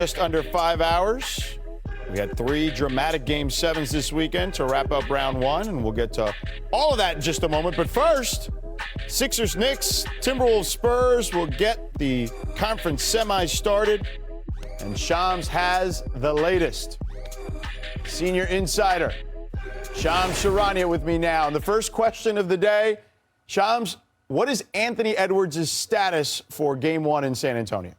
Just under 5 hours. We had 3 dramatic Game 7s this weekend to wrap up round 1, and we'll get to all of that in just a moment. But first, Sixers, Knicks, Timberwolves, Spurs will get the conference semis started, and Shams has the latest. Senior insider, Shams Charania with me now. And the first question of the day, Shams, what is Anthony Edwards' status for Game 1 in San Antonio?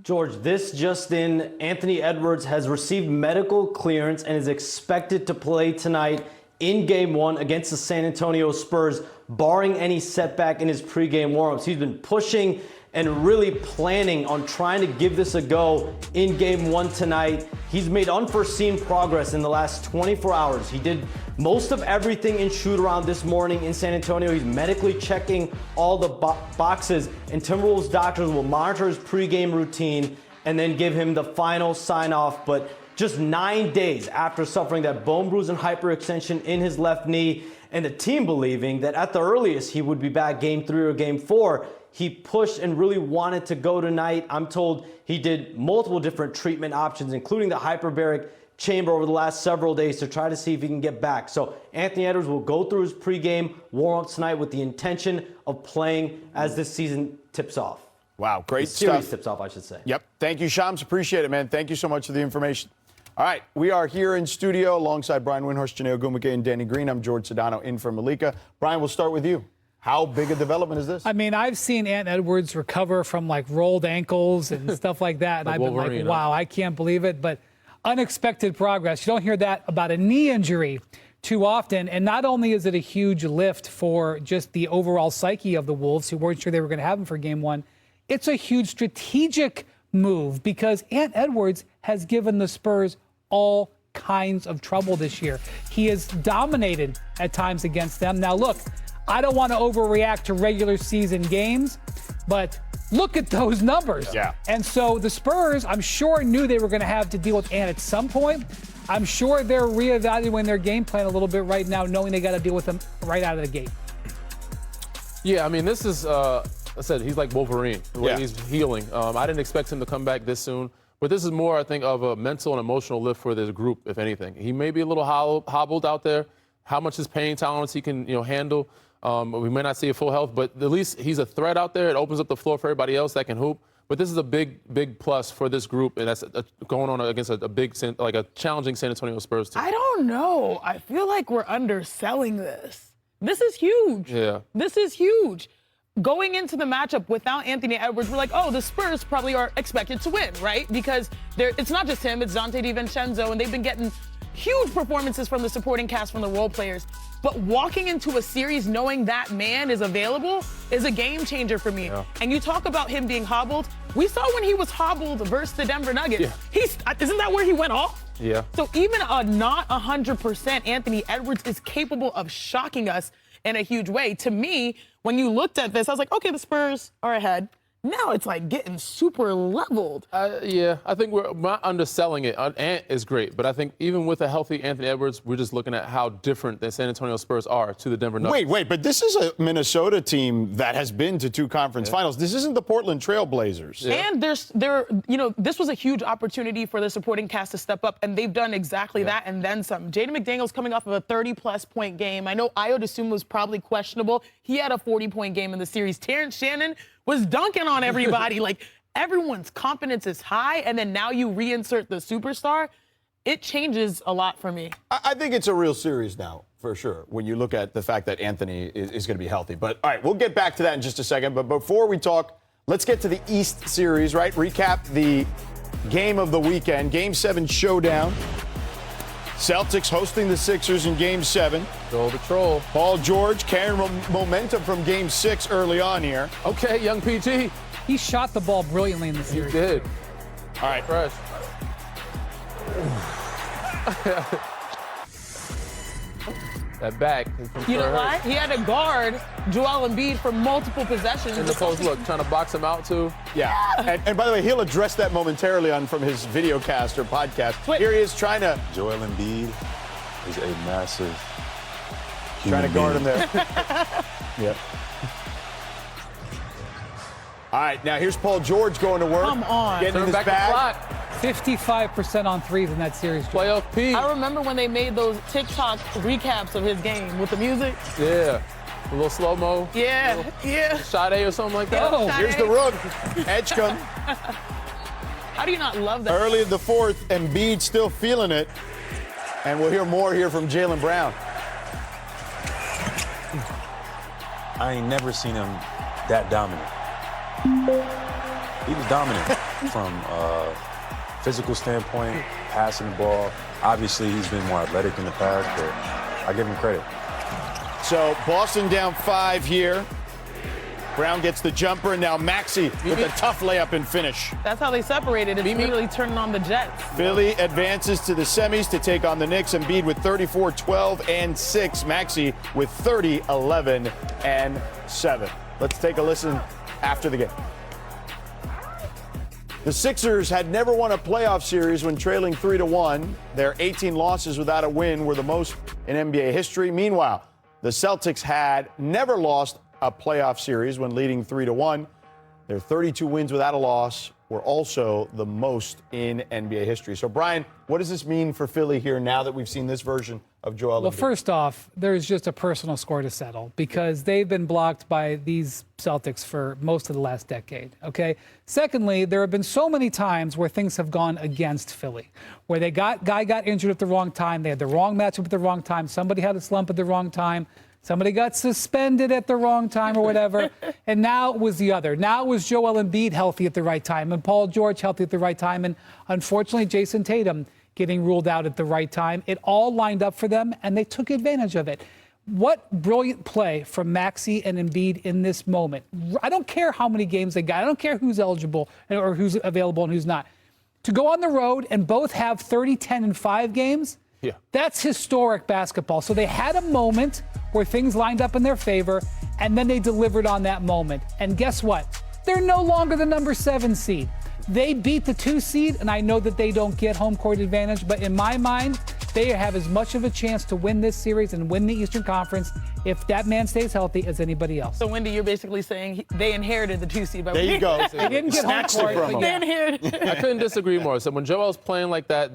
George, this just in, Anthony Edwards has received medical clearance and is expected to play tonight in Game 1 against the San Antonio Spurs, barring any setback in his pregame warmups. He's been pushing and really planning on trying to give this a go in Game 1 tonight. He's made unforeseen progress in the last 24 hours. He did most of everything in shoot-around this morning in San Antonio. He's medically checking all the boxes, and Timberwolves doctors will monitor his pregame routine and then give him the final sign-off. But just 9 days after suffering that bone bruise and hyperextension in his left knee, and the team believing that at the earliest he would be back Game 3 or Game 4, he pushed and really wanted to go tonight. I'm told he did multiple different treatment options, including the hyperbaric chamber over the last several days to try to see if he can get back. So Anthony Edwards will go through his pregame warm-up tonight with the intention of playing as this season tips off. Wow, great stuff. Series stuff. tips off, I should say. Yep. Thank you, Shams. Appreciate it, man. Thank you so much for the information. All right, we are here in studio alongside Brian Windhorst, Janelle Gumake, and Danny Green. I'm George Sedano in for Malika. Brian, we'll start with you. How big a development is this? I mean, I've seen Ant Edwards recover from like rolled ankles and stuff like that, and I've been like, wow, I can't believe it. But unexpected progress. You don't hear that about a knee injury too often. And not only is it a huge lift for just the overall psyche of the Wolves, who weren't sure they were going to have him for Game 1, it's a huge strategic move because Ant Edwards has given the Spurs all kinds of trouble this year. He has dominated at times against them. Now, look, I don't want to overreact to regular season games, but look at those numbers. Yeah. And so the Spurs, I'm sure, knew they were going to have to deal with Ant at some point. I'm sure they're reevaluating their game plan a little bit right now, knowing they got to deal with him right out of the gate. Yeah, I mean, this is, I said, he's like Wolverine, the way he's healing. I didn't expect him to come back this soon, but this is more, I think, of a mental and emotional lift for this group, if anything. He may be a little hobbled out there. How much his pain tolerance he can, handle. We may not see a full health, but at least he's a threat out there. It opens up the floor for everybody else that can hoop. But this is a big, big plus for this group, and that's going on against a big, like a challenging San Antonio Spurs team. I don't know. I feel like we're underselling this. This is huge. Yeah. This is huge. Going into the matchup without Anthony Edwards, we're like, oh, the Spurs probably are expected to win, right? Because it's not just him, it's Dante DiVincenzo, and they've been getting huge performances from the supporting cast, from the role players. But walking into a series knowing that man is available is a game changer for me. Yeah. And you talk about him being hobbled. We saw when he was hobbled versus the Denver Nuggets. Yeah. Isn't that where he went off? Yeah. So even a not 100% Anthony Edwards is capable of shocking us in a huge way. To me, when you looked at this, I was like, okay, the Spurs are ahead. Now it's like getting super leveled. Yeah, I think we're not underselling it. Ant is great, but I think even with a healthy Anthony Edwards, we're just looking at how different the San Antonio Spurs are to the Denver Nuggets. Wait, but this is a Minnesota team that has been to 2 conference finals. This isn't the Portland Trail Blazers. Yeah. And this was a huge opportunity for the supporting cast to step up, and they've done exactly that and then some. Jaden McDaniels coming off of a 30-plus point game. I know Ayo Dosunmu was probably questionable. He had a 40-point game in the series. Terrence Shannon was dunking on everybody. Like, everyone's confidence is high, and then now you reinsert the superstar. It changes a lot for me. I think it's a real series now, for sure, when you look at the fact that Anthony is going to be healthy. But, all right, we'll get back to that in just a second. But before we talk, let's get to the East series, right? Recap the game of the weekend, Game 7 showdown. Celtics hosting the Sixers in Game 7. Go the troll. Paul George carrying momentum from Game 6 early on here. Okay, young PG. He shot the ball brilliantly in the series. He did. All right. Fresh. That back. You know why? He had to guard Joel Embiid for multiple possessions. In the post, look, trying to box him out, too. Yeah. And by the way, he'll address that momentarily from his videocast or podcast. Wait. Here he is trying to... Joel Embiid is a massive Trying to guard him there. Yeah. All right, now here's Paul George going to work. Come on. Getting in his back bag. the clock. 55% on threes in that series. Playoff P. I remember when they made those TikTok recaps of his game with the music. Yeah. A little slow-mo. Yeah, yeah. Sade or something like that. Oh, Here's the rook, Edgecombe. How do you not love that? Early in the fourth, Embiid still feeling it. And we'll hear more here from Jaylen Brown. I ain't never seen him that dominant. He was dominant from a physical standpoint, passing the ball. Obviously, he's been more athletic in the past, but I give him credit. So Boston down 5 here. Brown gets the jumper, and now Maxey with a tough layup and finish. That's how they separated. It's literally turning on the Jets. Philly advances to the semis to take on the Knicks. Embiid with 34, 12, and 6. Maxey with 30, 11, and 7. Let's take a listen after the game. The Sixers had never won a playoff series when trailing 3-1. Their 18 losses without a win were the most in NBA history. Meanwhile, the Celtics had never lost a playoff series when leading 3-1. Their 32 wins without a loss were also the most in NBA history. So, Brian, what does this mean for Philly here now that we've seen this version of Joel Embiid? Well, first off, there's just a personal score to settle because they've been blocked by these Celtics for most of the last decade, okay? Secondly, there have been so many times where things have gone against Philly, where guy got injured at the wrong time, they had the wrong matchup at the wrong time, somebody had a slump at the wrong time, somebody got suspended at the wrong time or whatever, and now it was the other. Now it was Joel Embiid healthy at the right time and Paul George healthy at the right time, and unfortunately Jason Tatum getting ruled out at the right time. It all lined up for them, and they took advantage of it. What brilliant play from Maxey and Embiid in this moment. I don't care how many games they got. I don't care who's eligible or who's available and who's not. To go on the road and both have 30, 10, and 5 games, that's historic basketball. So they had a moment where things lined up in their favor, and then they delivered on that moment. And guess what? They're no longer the number 7 seed. They beat the 2 seed, and I know that they don't get home court advantage, but in my mind, they have as much of a chance to win this series and win the Eastern Conference if that man stays healthy as anybody else. So, Wendy, you're basically saying they inherited the 2 seed. There you go. They didn't get home court, from but They inherited. I couldn't disagree more. So when Joel's playing like that,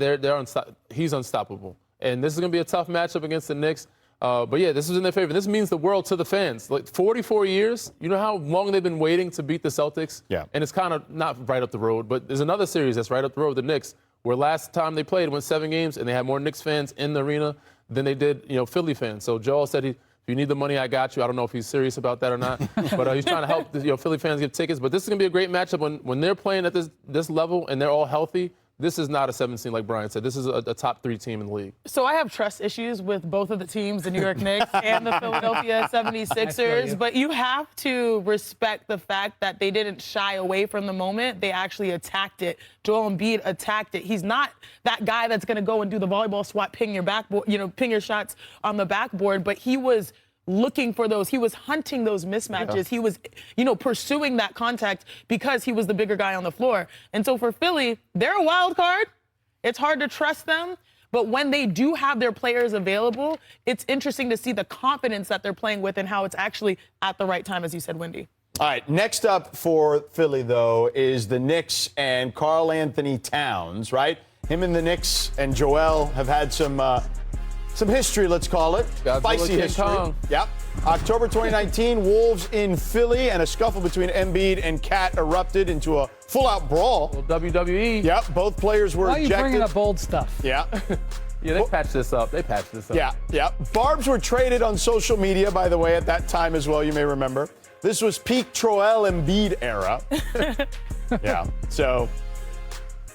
he's unstoppable. And this is going to be a tough matchup against the Knicks. But yeah, this is in their favor. This means the world to the fans. Like 44 years, you know how long they've been waiting to beat the Celtics? Yeah. And it's kind of not right up the road, but there's another series that's right up the road, the Knicks, where last time they played, went 7 games, and they had more Knicks fans in the arena than they did, Philly fans. So Joel said, if you need the money, I got you. I don't know if he's serious about that or not, but he's trying to help Philly fans get tickets. But this is going to be a great matchup when they're playing at this level and they're all healthy. This is not a 7 seed like Brian said. This is a top 3 team in the league. So I have trust issues with both of the teams, the New York Knicks and the Philadelphia 76ers, but you have to respect the fact that they didn't shy away from the moment. They actually attacked it. Joel Embiid attacked it. He's not that guy that's going to go and do the volleyball swat, ping your backboard, ping your shots on the backboard, but he was looking for those. He was hunting those mismatches. Yeah. He was, pursuing that contact because he was the bigger guy on the floor. And so for Philly, they're a wild card. It's hard to trust them. But when they do have their players available, it's interesting to see the confidence that they're playing with and how it's actually at the right time, as you said, Wendy. All right, next up for Philly, though, is the Knicks and Karl Anthony Towns, right? Him and the Knicks and Joel have had some history, let's call it. Spicy history. Yep. October 2019, Wolves in Philly, and a scuffle between Embiid and Cat erupted into a full-out brawl. WWE. Yep. Both players were ejected. Why are you bringing up old stuff? Yeah. Yeah, they patched this up. Yeah. Barbs were traded on social media, by the way, at that time as well, you may remember. This was peak Joel Embiid era. Yeah. So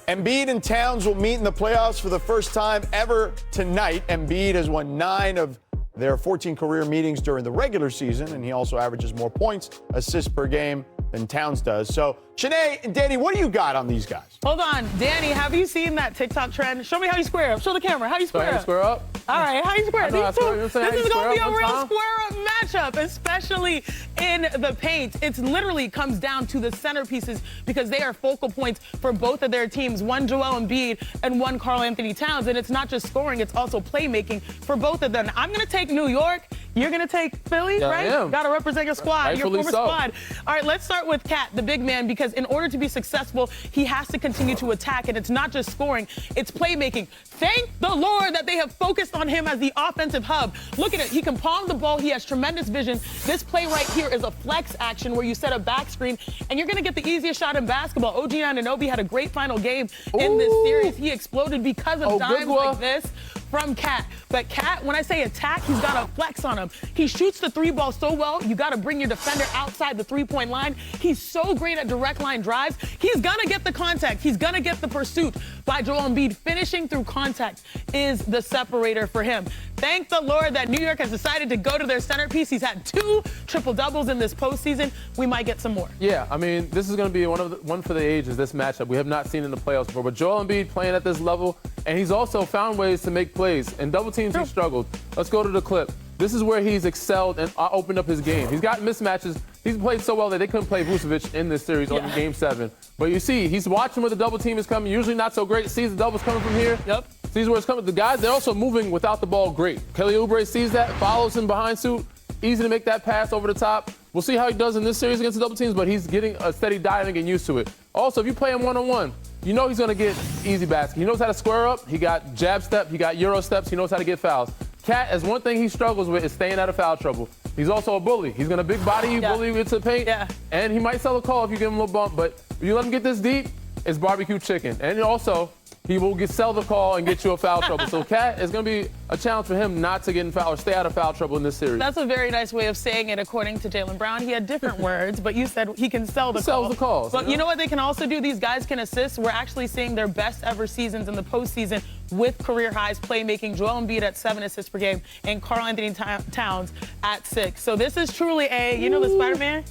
Embiid and Towns will meet in the playoffs for the first time ever tonight. Embiid has won 9 of their 14 career meetings during the regular season, and he also averages more points, assists per game than Towns does. So, Shanae and Danny, what do you got on these guys? Hold on. Danny, have you seen that TikTok trend? Show me how you square up. Show the camera. How you square up? Square up? All right, how you square up? This is going to be a real square-up matchup, especially in the paint. It literally comes down to the centerpieces because they are focal points for both of their teams, one Joel Embiid and one Karl Anthony Towns. And it's not just scoring, it's also playmaking for both of them. I'm going to take New York. You're going to take Philly, Yeah, right? I am. Got to represent your squad, your Rightfully former so. squad. All right, let's start with Cat, the big man, because in order to be successful, he has to continue to attack. And it's not just scoring, it's playmaking. Thank the Lord that they have focused on him as the offensive hub. Look at it. He can palm the ball. He has tremendous vision. This play right here is a flex action where you set a back screen, and you're going to get the easiest shot in basketball. OG Anunoby had a great final game in this series. He exploded because of dimes like this from Cat. But Cat, when I say attack, he's got a flex on him. He shoots the three ball so well, you got to bring your defender outside the three-point line. He's so great at direct line drives. He's going to get the contact. He's going to get the pursuit by Joel Embiid. Finishing through contact is the separator for him. Thank the Lord that New York has decided to go to their centerpiece. He's had 2 triple-doubles in this postseason. We might get some more. Yeah, I mean, this is going to be one for the ages, this matchup. We have not seen in the playoffs before. But Joel Embiid playing at this level, and he's also found ways to make plays. And double teams, he struggled. Let's go to the clip. This is where he's excelled and opened up his game. He's got mismatches. He's played so well that they couldn't play Vucevic in this series or in Game 7. But you see, he's watching where the double team is coming. Usually not so great. Sees the doubles coming from here. Yep. Sees where it's coming. The guys, they're also moving without the ball great. Kelly Oubre sees that, follows him behind suit. Easy to make that pass over the top. We'll see how he does in this series against the double teams, but he's getting a steady dive and getting used to it. Also, if you play him one-on-one, you know he's going to get easy basket. He knows how to square up. He got jab step. He got Euro steps. He knows how to get fouls. Cat, as one thing he struggles with, is staying out of foul trouble. He's also a bully. He's going to big body you, bully you into the paint. Yeah. And he might sell a call if you give him a little bump, but if you let him get this deep, it's barbecue chicken. And also, he will sell the call and get you a foul trouble. So Cat is going to be a challenge for him not to get in foul or stay out of foul trouble in this series. That's a very nice way of saying it. According to Jaylen Brown, he had different words, but you said he can sell the He sells the calls. But you know what they can also do? These guys can assist. We're actually seeing their best ever seasons in the postseason with career highs playmaking. Joel Embiid at 7 assists per game and Karl Anthony Towns at 6. So this is truly the Spider-Man,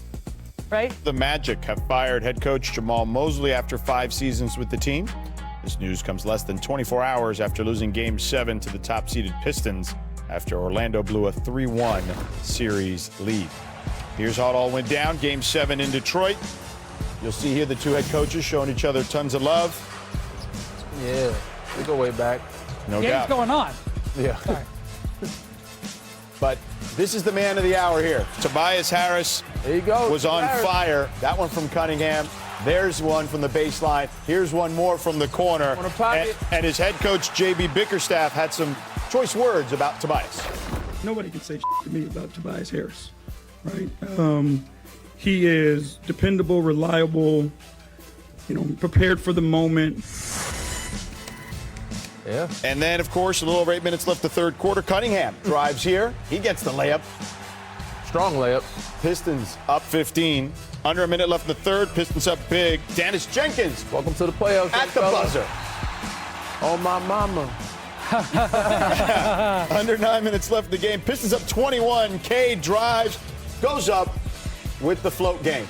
right? The Magic have fired head coach Jamal Mosley after 5 seasons with the team. This news comes less than 24 hours after losing Game 7 to the top-seeded Pistons after Orlando blew a 3-1 series lead. Here's how it all went down. Game 7 in Detroit. You'll see here the 2 head coaches showing each other tons of love. Yeah, we go way back. No Game's doubt. going on. Yeah. Sorry. But this is the man of the hour here. Tobias Harris There you go. was on fire. That one from Cunningham. There's one from the baseline. Here's one more from the corner. Corner pocket. And his head coach, J.B. Bickerstaff, had some choice words about Tobias. Nobody can say to me about Tobias Harris, right? He is dependable, reliable, prepared for the moment. Yeah. And then, of course, a little over 8 minutes left the third quarter. Cunningham drives here. He gets the layup. Strong layup. Pistons up 15. Under a minute left in the third. Pistons up big. Dennis Jenkins Welcome to the playoffs. at the fella. buzzer. Oh, my mama. Under 9 minutes left in the game. Pistons up 21. Cade drives, goes up with the float game.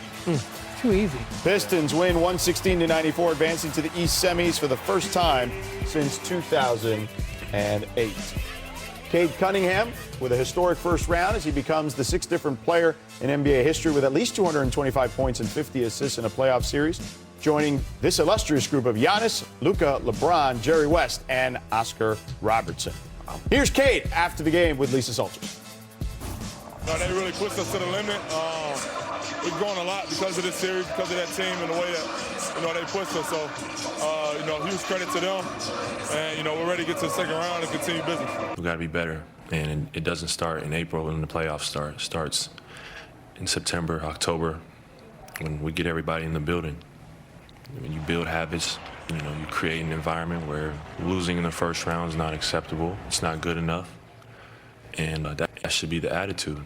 Too easy. Pistons win 116-94, advancing to the East semis for the first time since 2008. Cade Cunningham with a historic first round as he becomes the 6th different player in NBA history with at least 225 points and 50 assists in a playoff series, joining this illustrious group of Giannis, Luka, LeBron, Jerry West, and Oscar Robertson. Here's Cade after the game with Lisa Salters. No, they really pushed us to the limit. We've grown a lot because of this series, because of that team and the way that, they pushed us. So, huge credit to them. And, we're ready to get to the second round and continue business. We've got to be better. And it doesn't start in April when the playoffs start. It starts in September, October, when we get everybody in the building. When you build habits, you create an environment where losing in the first round is not acceptable. It's not good enough. And that should be the attitude.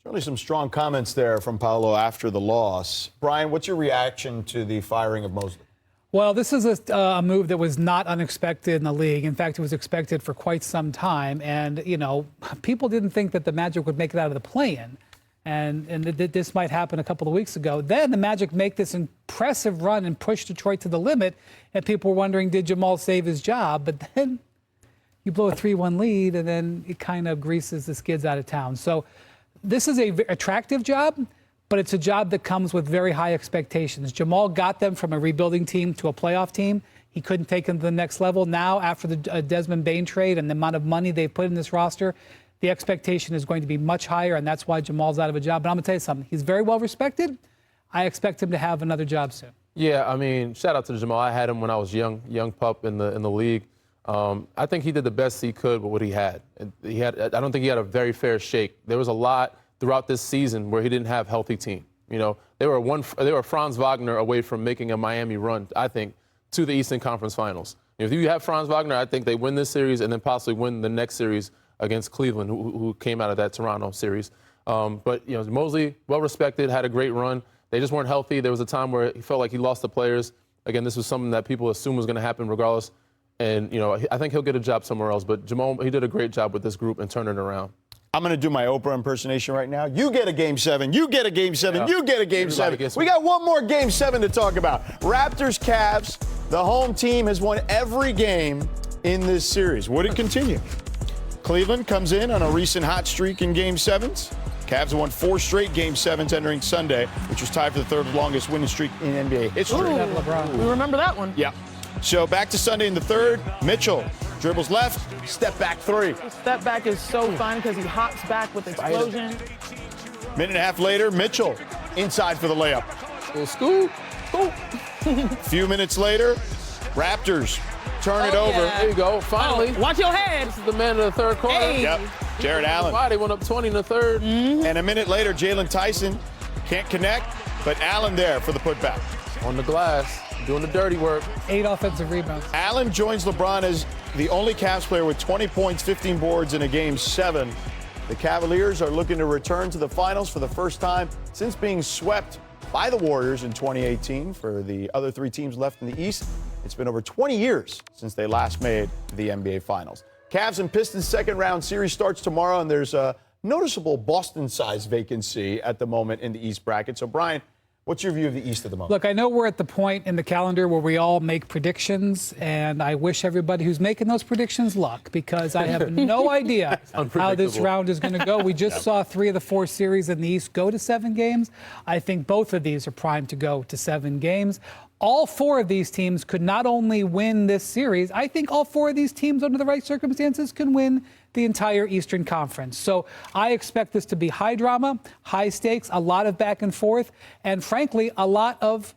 Certainly some strong comments there from Paolo after the loss. Brian, what's your reaction to the firing of Mosley? Well, this is a move that was not unexpected in the league. In fact, it was expected for quite some time. And, people didn't think that the Magic would make it out of the play-in. And this might happen a couple of weeks ago. Then the Magic make this impressive run and push Detroit to the limit. And people were wondering, did Jamal save his job? But then you blow a 3-1 lead, and then it kind of greases the skids out of town. So this is an attractive job, but it's a job that comes with very high expectations. Jamal got them from a rebuilding team to a playoff team. He couldn't take them to the next level. Now, after the Desmond Bane trade and the amount of money they've put in this roster, the expectation is going to be much higher, and that's why Jamal's out of a job. But I'm going to tell you something. He's very well respected. I expect him to have another job soon. Yeah, I mean, shout out to Jamal. I had him when I was young pup in the league. I think he did the best he could with what he had. I don't think he had a very fair shake. There was a lot throughout this season where he didn't have a healthy team. You know, they were Franz Wagner away from making a Miami run, I think, to the Eastern Conference Finals. If you have Franz Wagner, I think they win this series and then possibly win the next series against Cleveland, who came out of that Toronto series. But, you know, Mosley, well-respected, had a great run. They just weren't healthy. There was a time where he felt like he lost the players. Again, this was something that people assumed was going to happen regardless. And, you know, I think he'll get a job somewhere else. But Jamal, he did a great job with this group and turning it around. I'm going to do my Oprah impersonation right now. You get a Game 7. You get a Game 7. Yeah. You get a Game 7. We got one more Game 7 to talk about. Raptors, Cavs. The home team has won every game in this series. Would it continue? Cleveland comes in on a recent hot streak in Game 7s. Cavs have won 4 straight Game 7s entering Sunday, which was tied for the third longest winning streak in NBA history. We remember that one. Yeah. So back to Sunday in the third. Mitchell dribbles left, step back 3. Step back is so fun because he hops back with explosion. Minute and a half later, Mitchell inside for the layup. Scoop. A few minutes later, Raptors turn it over. Yeah. There you go. Finally. Oh, watch your head. This is the man of the third quarter. Hey. Yep. Jared Allen. Wow, they went up 20 in the third. And a minute later, Jalen Tyson can't connect, but Allen there for the putback. On the glass, doing the dirty work. 8 offensive rebounds. Allen joins LeBron as the only Cavs player with 20 points, 15 boards in a Game 7. The Cavaliers are looking to return to the finals for the first time since being swept by the Warriors in 2018. For the other 3 teams left in the East, it's been over 20 years since they last made the NBA Finals. Cavs and Pistons second-round series starts tomorrow, and there's a noticeable Boston-sized vacancy at the moment in the East bracket. So, Brian, what's your view of the East at the moment? Look, I know we're at the point in the calendar where we all make predictions, and I wish everybody who's making those predictions luck, because I have no idea how this round is going to go. We just saw 3 of the 4 series in the East go to 7 games. I think both of these are primed to go to 7 games. All 4 of these teams could not only win this series, I think all 4 of these teams, under the right circumstances, can win the entire Eastern Conference. So I expect this to be high drama, high stakes, a lot of back and forth, and frankly, a lot of,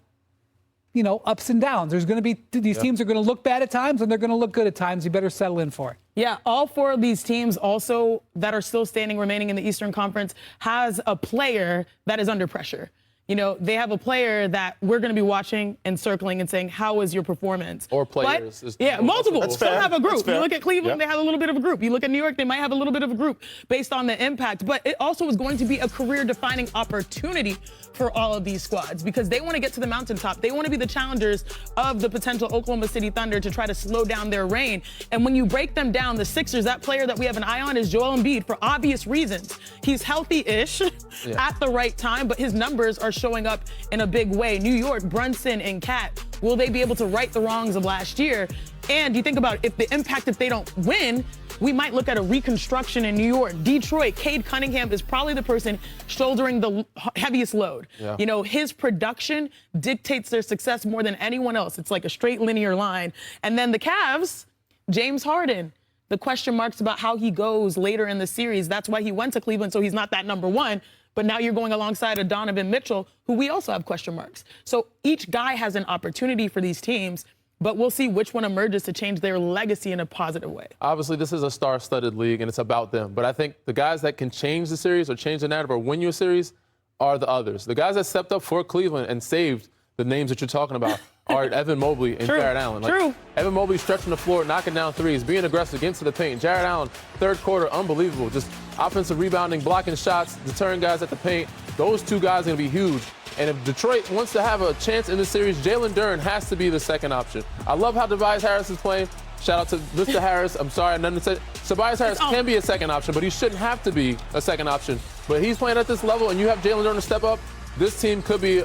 you know, ups and downs. There's going to be, these teams are going to look bad at times and they're going to look good at times. You better settle in for it. Yeah, all 4 of these teams also that are still standing remaining in the Eastern Conference has a player that is under pressure. You know, they have a player that we're going to be watching and circling and saying, how was your performance? Or players. But, yeah, multiple. That's Some fair. have a group. That's fair. You look at Cleveland, Yep. they have a little bit of a group. You look at New York, they might have a little bit of a group based on the impact. But it also is going to be a career-defining opportunity for all of these squads because they want to get to the mountaintop. They want to be the challengers of the potential Oklahoma City Thunder to try to slow down their reign. And when you break them down, the Sixers, that player that we have an eye on is Joel Embiid for obvious reasons. He's healthy-ish at the right time, but his numbers are showing up in a big way. New York, Brunson and Cat, will they be able to right the wrongs of last year? And you think about if the impact, if they don't win, we might look at a reconstruction in New York. Detroit, Cade Cunningham is probably the person shouldering the heaviest load. Yeah. You know, his production dictates their success more than anyone else. It's like a straight linear line. And then the Cavs, James Harden, the question marks about how he goes later in the series. That's why he went to Cleveland, so he's not that number 1. But now you're going alongside a Donovan Mitchell, who we also have question marks. So each guy has an opportunity for these teams, but we'll see which one emerges to change their legacy in a positive way. Obviously, this is a star-studded league, and it's about them. But I think the guys that can change the series or change the narrative or win you a series are the others. The guys that stepped up for Cleveland and saved the names that you're talking about are Evan Mobley and Jared Allen. True. Evan Mobley stretching the floor, knocking down threes, being aggressive, getting to the paint. Jared Allen, third quarter, unbelievable. Just offensive rebounding, blocking shots, deterring guys at the paint. Those 2 guys are going to be huge. And if Detroit wants to have a chance in this series, Jalen Duren has to be the second option. I love how Tobias Harris is playing. Shout out to Mr. Harris. I'm sorry, nothing to say. Tobias Harris can be a second option, but he shouldn't have to be a second option. But he's playing at this level, and you have Jalen Duren to step up. This team could be,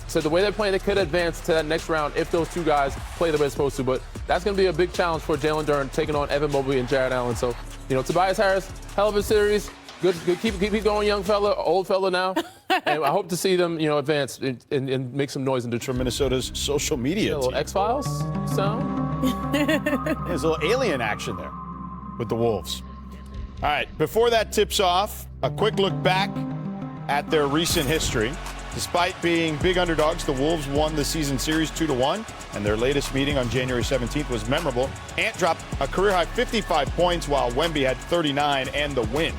so the way they're playing, they could advance to that next round if those 2 guys play the way they're supposed to. But that's going to be a big challenge for Jalen Duren taking on Evan Mobley and Jared Allen. So, you know, Tobias Harris, hell of a series. Good. Keep going, young fella, old fella now. And I hope to see them, you know, advance and make some noise in Detroit. Minnesota's social media A little team. X-Files sound. There's a little alien action there with the Wolves. All right, before that tips off, a quick look back at their recent history. Despite being big underdogs, the Wolves won the season series 2-1, and their latest meeting on January 17th was memorable. Ant dropped a career-high 55 points, while Wemby had 39 and the win.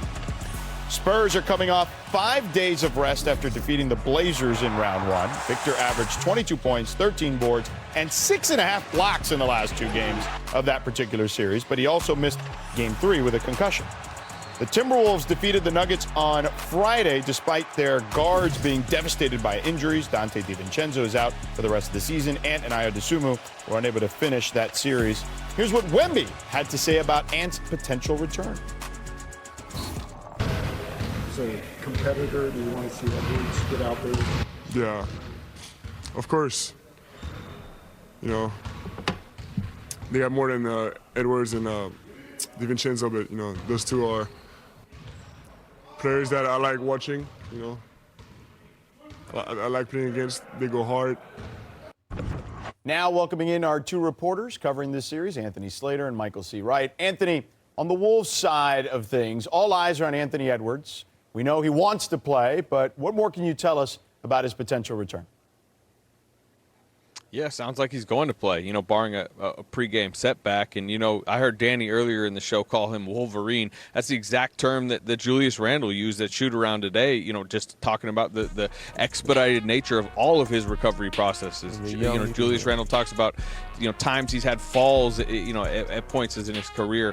Spurs are coming off 5 days of rest after defeating the Blazers in round one. Victor averaged 22 points, 13 boards, and 6.5 blocks in the last 2 games of that particular series, but he also missed Game 3 with a concussion. The Timberwolves defeated the Nuggets on Friday despite their guards being devastated by injuries. Donte DiVincenzo is out for the rest of the season. Ant and Ayo Dosunmu were unable to finish that series. Here's what Wemby had to say about Ant's potential return. As a competitor, do you want to see that Wolves get out there? Yeah, of course. You know, they got more than Edwards and DiVincenzo, but, you know, those two are players that I like watching, you know. I like playing against. They go hard. Now welcoming in our 2 reporters covering this series, Anthony Slater and Michael C. Wright. Anthony, on the Wolves side of things, all eyes are on Anthony Edwards. We know he wants to play, but what more can you tell us about his potential return? Yeah, sounds like he's going to play, you know, barring a pregame setback. And, you know, I heard Danny earlier in the show call him Wolverine. That's the exact term that Julius Randle used at shoot-around today, you know, just talking about the expedited nature of all of his recovery processes. You know, Julius Randle talks about, you know, times he's had falls, you know, at points in his career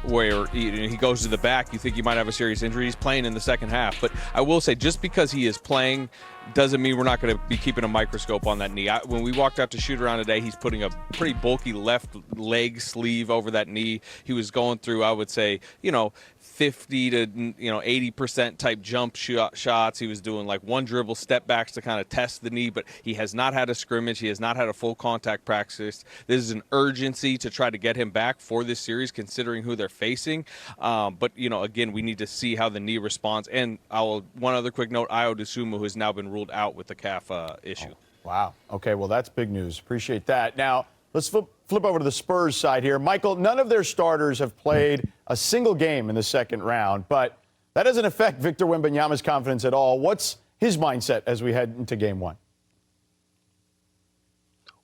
where he goes to the back. You think he might have a serious injury. He's playing in the second half. But I will say, just because he is playing doesn't mean we're not going to be keeping a microscope on that knee. When we walked out to shoot around today, he's putting a pretty bulky left leg sleeve over that knee. He was going through, I would say, you know, 50 to 80% type jump shots. He was doing like one dribble step backs to kind of test the knee, but he has not had a scrimmage. He has not had a full contact practice. This is an urgency to try to get him back for this series, considering who they're facing. But, you know, again, we need to see how the knee responds. And one other quick note, Ayo Dosunmu has now been ruled out with the calf issue. Oh, wow. Okay, well, that's big news. Appreciate that. Now, let's flip over to the Spurs side here. Michael, none of their starters have played a single game in the second round, but that doesn't affect Victor Wembanyama's confidence at all. What's his mindset as we head into Game 1?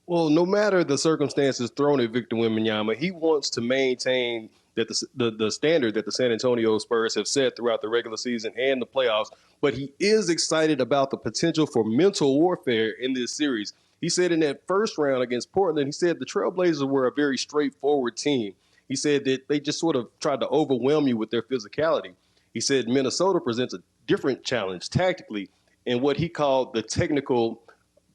Well, no matter the circumstances thrown at Victor Wembanyama, he wants to maintain that the standard that the San Antonio Spurs have set throughout the regular season and the playoffs, but he is excited about the potential for mental warfare in this series. He said in that first round against Portland, he said the Trailblazers were a very straightforward team. He said that they just sort of tried to overwhelm you with their physicality. He said Minnesota presents a different challenge tactically in what he called the technical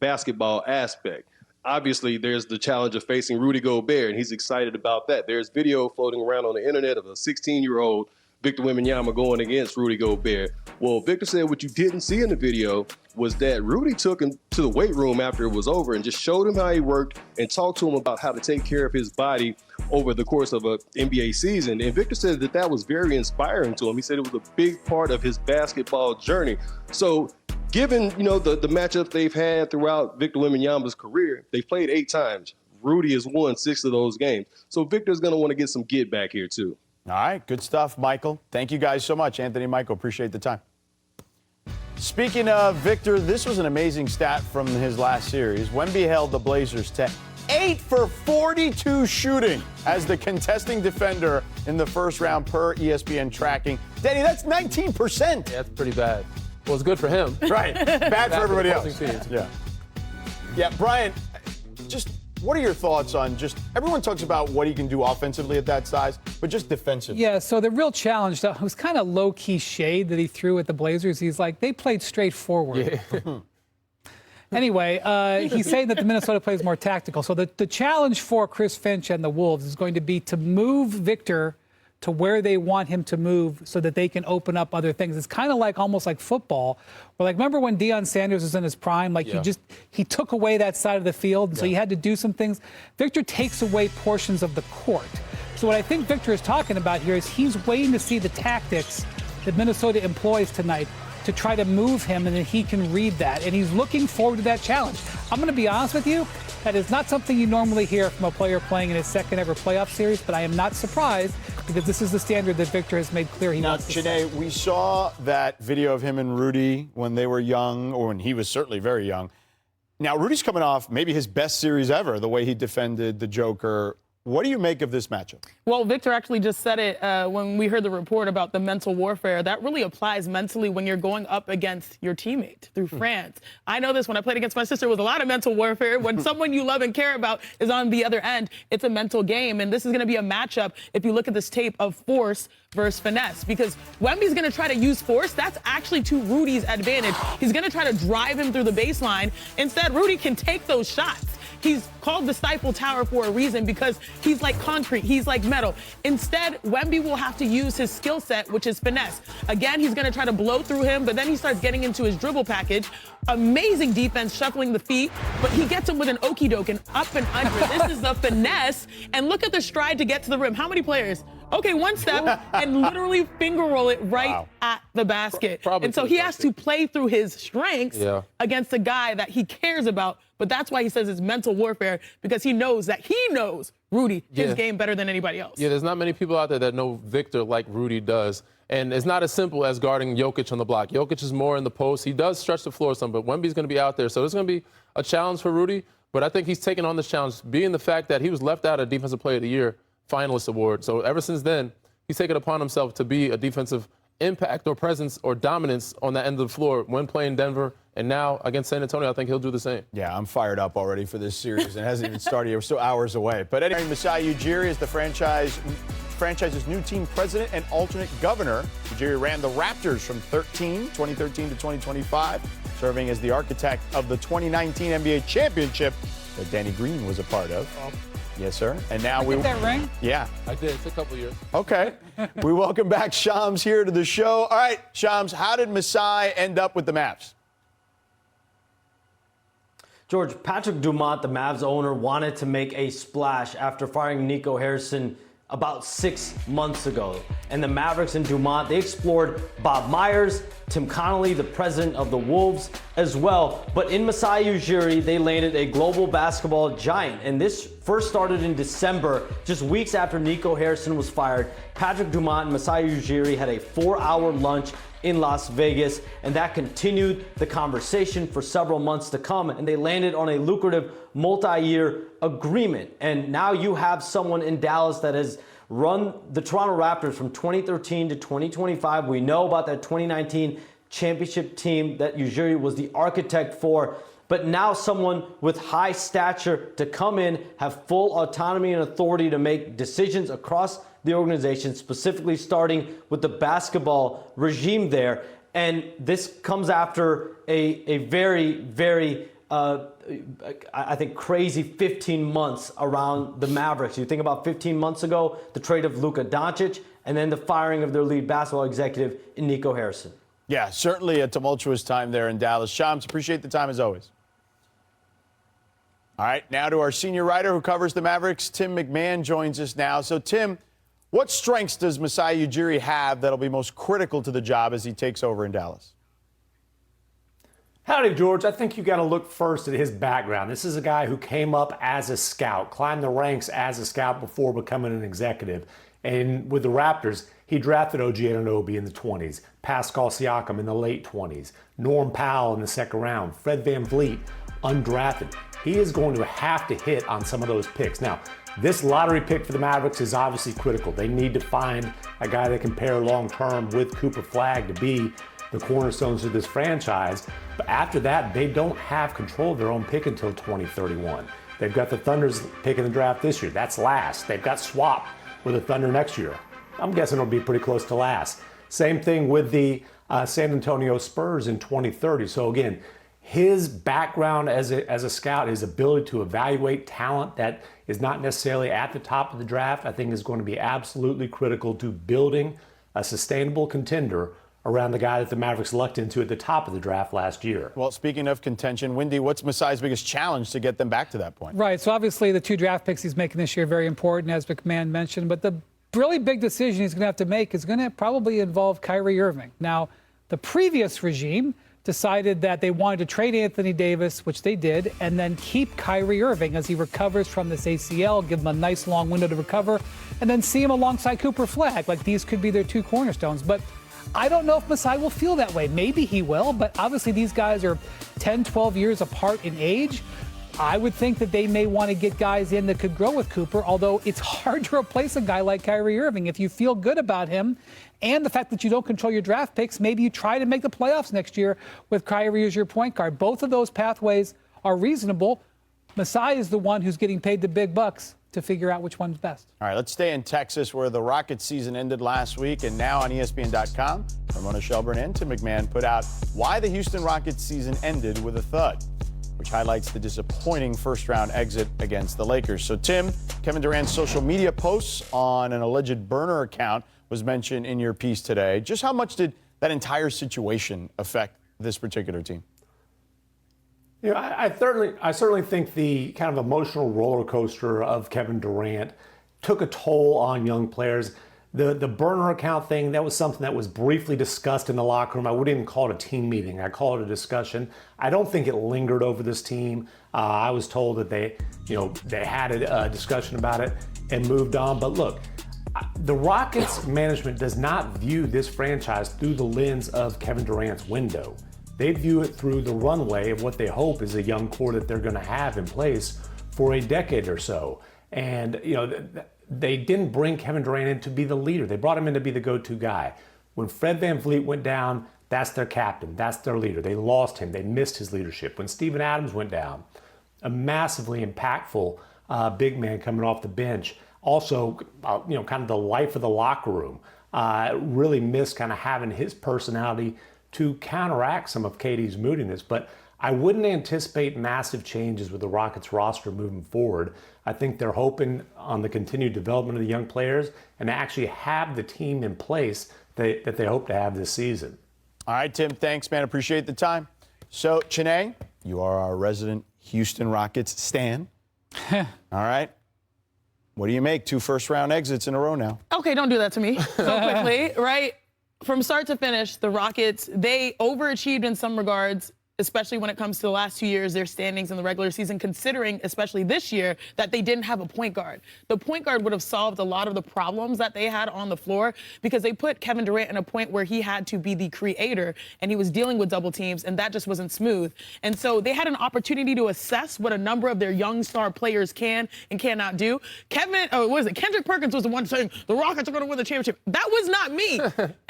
basketball aspect. Obviously, there's the challenge of facing Rudy Gobert, and he's excited about that. There's video floating around on the internet of a 16-year-old Victor Wembanyama going against Rudy Gobert. Well, Victor said what you didn't see in the video was that Rudy took him to the weight room after it was over and just showed him how he worked and talked to him about how to take care of his body over the course of an NBA season. And Victor said that was very inspiring to him. He said it was a big part of his basketball journey. So given, you know, the matchups they've had throughout Victor Wembanyama's career, they've played 8 times. Rudy has won 6 of those games. So Victor's going to want to get some get back here, too. All right, good stuff, Michael. Thank you guys so much, Anthony and Michael. Appreciate the time. Speaking of Victor, this was an amazing stat from his last series. Wemby held the Blazers to 8 for 42 shooting as the contesting defender in the first round per ESPN tracking. Danny, that's 19%. Yeah, that's pretty bad. Well, it's good for him. Right. Bad for everybody else. Teams. Yeah, Brian, just what are your thoughts on just everyone talks about what he can do offensively at that size, but just defensively? Yeah, so the real challenge, though, was kind of low-key shade that he threw at the Blazers. He's like, they played straightforward. Yeah. Anyway, he's saying that the Minnesota plays more tactical. So the challenge for Chris Finch and the Wolves is going to be to move Victor to where they want him to move so that they can open up other things. It's kind of like almost like football. Where, like, remember when Deion Sanders was in his prime? Like, he took away that side of the field, and so he had to do some things. Victor takes away portions of the court. So what I think Victor is talking about here is he's waiting to see the tactics that Minnesota employs tonight to try to move him, and then he can read that. And he's looking forward to that challenge. I'm going to be honest with you, that is not something you normally hear from a player playing in his second ever playoff series, but I am not surprised because this is the standard that Victor has made clear he wants to set. Janae, we saw that video of him and Rudy when they were young, or when he was certainly very young. Now, Rudy's coming off maybe his best series ever, the way he defended the Joker. What do you make of this matchup? Well, Victor actually just said it when we heard the report about the mental warfare. That really applies mentally when you're going up against your teammate through France. I know this when I played against my sister. It was a lot of mental warfare. When someone you love and care about is on the other end, it's a mental game. And this is going to be a matchup, if you look at this tape, of force versus finesse. Because Wemby's going to try to use force. That's actually to Rudy's advantage. He's going to try to drive him through the baseline. Instead, Rudy can take those shots. He's called the Stifle Tower for a reason because he's like concrete. He's like metal. Instead, Wemby will have to use his skill set, which is finesse. Again, he's going to try to blow through him, but then he starts getting into his dribble package. Amazing defense, shuffling the feet, but he gets him with an okie doke and up and under. This is the finesse. And look at the stride to get to the rim. How many players? Okay, one step and literally finger roll it right at the basket. Probably and so he has to play through his strengths against a guy that he cares about. But that's why he says it's mental warfare, because he knows Rudy, his game better than anybody else. Yeah, there's not many people out there that know Victor like Rudy does. And it's not as simple as guarding Jokic on the block. Jokic is more in the post. He does stretch the floor some, but Wemby's going to be out there. So it's going to be a challenge for Rudy. But I think he's taken on this challenge, being the fact that he was left out of Defensive Player of the Year finalist award. So ever since then, he's taken upon himself to be a defensive impact or presence or dominance on that end of the floor when playing Denver. And now against San Antonio, I think he'll do the same. Yeah, I'm fired up already for this series. It hasn't even started yet. We're still hours away. But anyway, Masai Ujiri is the franchise's new team president and alternate governor. Ujiri ran the Raptors from 2013 to 2025, serving as the architect of the 2019 NBA championship that Danny Green was a part of. Yes, sir. And now we get that ring? Yeah. I did. It's a couple years. Okay. We welcome back Shams here to the show. All right, Shams, how did Masai end up with the Mavs? George, Patrick Dumont, the Mavs owner, wanted to make a splash after firing Nico Harrison about 6 months ago. And the Mavericks and Dumont, they explored Bob Myers, Tim Connolly, the president of the Wolves, as well. But in Masai Ujiri, they landed a global basketball giant. And this first started in December, just weeks after Nico Harrison was fired. Patrick Dumont and Masai Ujiri had a 4-hour lunch in Las Vegas, and that continued the conversation for several months to come, and they landed on a lucrative multi-year agreement. And now you have someone in Dallas that has run the Toronto Raptors from 2013 to 2025. We know about that 2019 championship team that Ujiri was the architect for, but now someone with high stature to come in, have full autonomy and authority to make decisions across the organization, specifically starting with the basketball regime there. And this comes after a very, very, I think, crazy 15 months around the Mavericks. You think about 15 months ago, the trade of Luka Doncic, and then the firing of their lead basketball executive in Nico Harrison. Yeah, certainly a tumultuous time there in Dallas. Shams, appreciate the time as always. All right, now to our senior writer who covers the Mavericks, Tim McMahon, joins us now. So, Tim, what strengths does Masai Ujiri have that'll be most critical to the job as he takes over in Dallas? Howdy, George. I think you got to look first at his background. This is a guy who came up as a scout, climbed the ranks as a scout before becoming an executive. And with the Raptors, he drafted OG Anunoby in the 20s, Pascal Siakam in the late 20s, Norm Powell in the second round, Fred VanVleet, undrafted. He is going to have to hit on some of those picks. Now, this lottery pick for the Mavericks is obviously critical. They need to find a guy that can pair long-term with Cooper Flagg to be the cornerstones of this franchise. But after that, they don't have control of their own pick until 2031. They've got the Thunder's pick in the draft this year. That's last. They've got swap with the Thunder next year. I'm guessing it'll be pretty close to last. Same thing with the San Antonio Spurs in 2030. So again, his background as a scout, his ability to evaluate talent that is not necessarily at the top of the draft, I think is going to be absolutely critical to building a sustainable contender around the guy that the Mavericks lucked into at the top of the draft last year. Well, speaking of contention, Wendy, what's Masai's biggest challenge to get them back to that point? Right, so obviously the 2 draft picks he's making this year are very important, as McMahon mentioned, but the really big decision he's going to have to make is going to probably involve Kyrie Irving. Now, The previous regime decided that they wanted to trade Anthony Davis, which they did, and then keep Kyrie Irving as he recovers from this ACL, give him a nice long window to recover, and then see him alongside Cooper Flagg. Like, these could be their two cornerstones. But I don't know if Masai will feel that way. Maybe he will, but obviously these guys are 10, 12 years apart in age. I would think that they may want to get guys in that could grow with Cooper, although it's hard to replace a guy like Kyrie Irving. If you feel good about him and the fact that you don't control your draft picks, maybe you try to make the playoffs next year with Kyrie as your point guard. Both of those pathways are reasonable. Masai is the one who's getting paid the big bucks to figure out which one's best. All right, let's stay in Texas, where the Rockets season ended last week, and now on ESPN.com, Ramona Shelburne and Tim McMahon put out why the Houston Rockets season ended with a thud, which highlights the disappointing first-round exit against the Lakers. So, Tim, Kevin Durant's social media posts on an alleged burner account was mentioned in your piece today. Just how much did that entire situation affect this particular team? You know, I certainly think the kind of emotional roller coaster of Kevin Durant took a toll on young players. The burner account thing, that was something that was briefly discussed in the locker room. I wouldn't even call it a team meeting. I call it a discussion. I don't think it lingered over this team. I was told that they had a discussion about it and moved on. But look, the Rockets management does not view this franchise through the lens of Kevin Durant's window. They view it through the runway of what they hope is a young core that they're going to have in place for a decade or so. And, they didn't bring Kevin Durant in to be the leader. They brought him in to be the go-to guy. When Fred VanVleet went down, that's their captain. That's their leader. They lost him. They missed his leadership. When Steven Adams went down, a massively impactful big man coming off the bench, also, kind of the life of the locker room, really missed kind of having his personality to counteract some of KD's moodiness. But I wouldn't anticipate massive changes with the Rockets roster moving forward. I think they're hoping on the continued development of the young players and to actually have the team in place that they hope to have this season. All right, Tim, thanks, man. Appreciate the time. So, Chiney, you are our resident Houston Rockets stan. All right. What do you make? 2 first-round exits in a row now. Okay, don't do that to me so quickly, right? From start to finish, the Rockets, they overachieved in some regards, especially when it comes to the last 2 years, their standings in the regular season, considering, especially this year, that they didn't have a point guard. The point guard would have solved a lot of the problems that they had on the floor because they put Kevin Durant in a point where he had to be the creator and he was dealing with double teams, and that just wasn't smooth. And so they had an opportunity to assess what a number of their young star players can and cannot do. Kendrick Perkins was the one saying, the Rockets are going to win the championship. That was not me.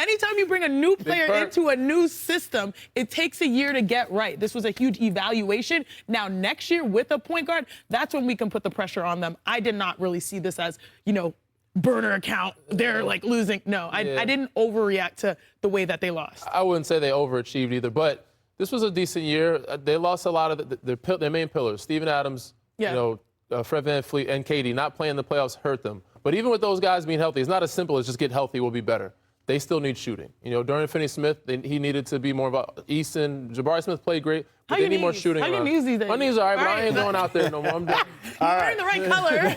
Anytime you bring a new player into a new system, it takes a year to get right. This was a huge evaluation. Now, next year with a point guard, that's when we can put the pressure on them. I did not really see this as, burner account. They're like losing. No, I didn't overreact to the way that they lost. I wouldn't say they overachieved either, but this was a decent year. They lost a lot of their main pillars. Steven Adams, Fred VanVleet, and KD not playing the playoffs hurt them. But even with those guys being healthy, it's not as simple as just get healthy, we'll be better. They still need shooting. Dorian Finney-Smith, he needed to be more of a Easton. Jabari Smith played great, but they need more shooting. How your knees these days? My knees are all right, but I ain't going out there no more. I'm done. You're wearing the right color.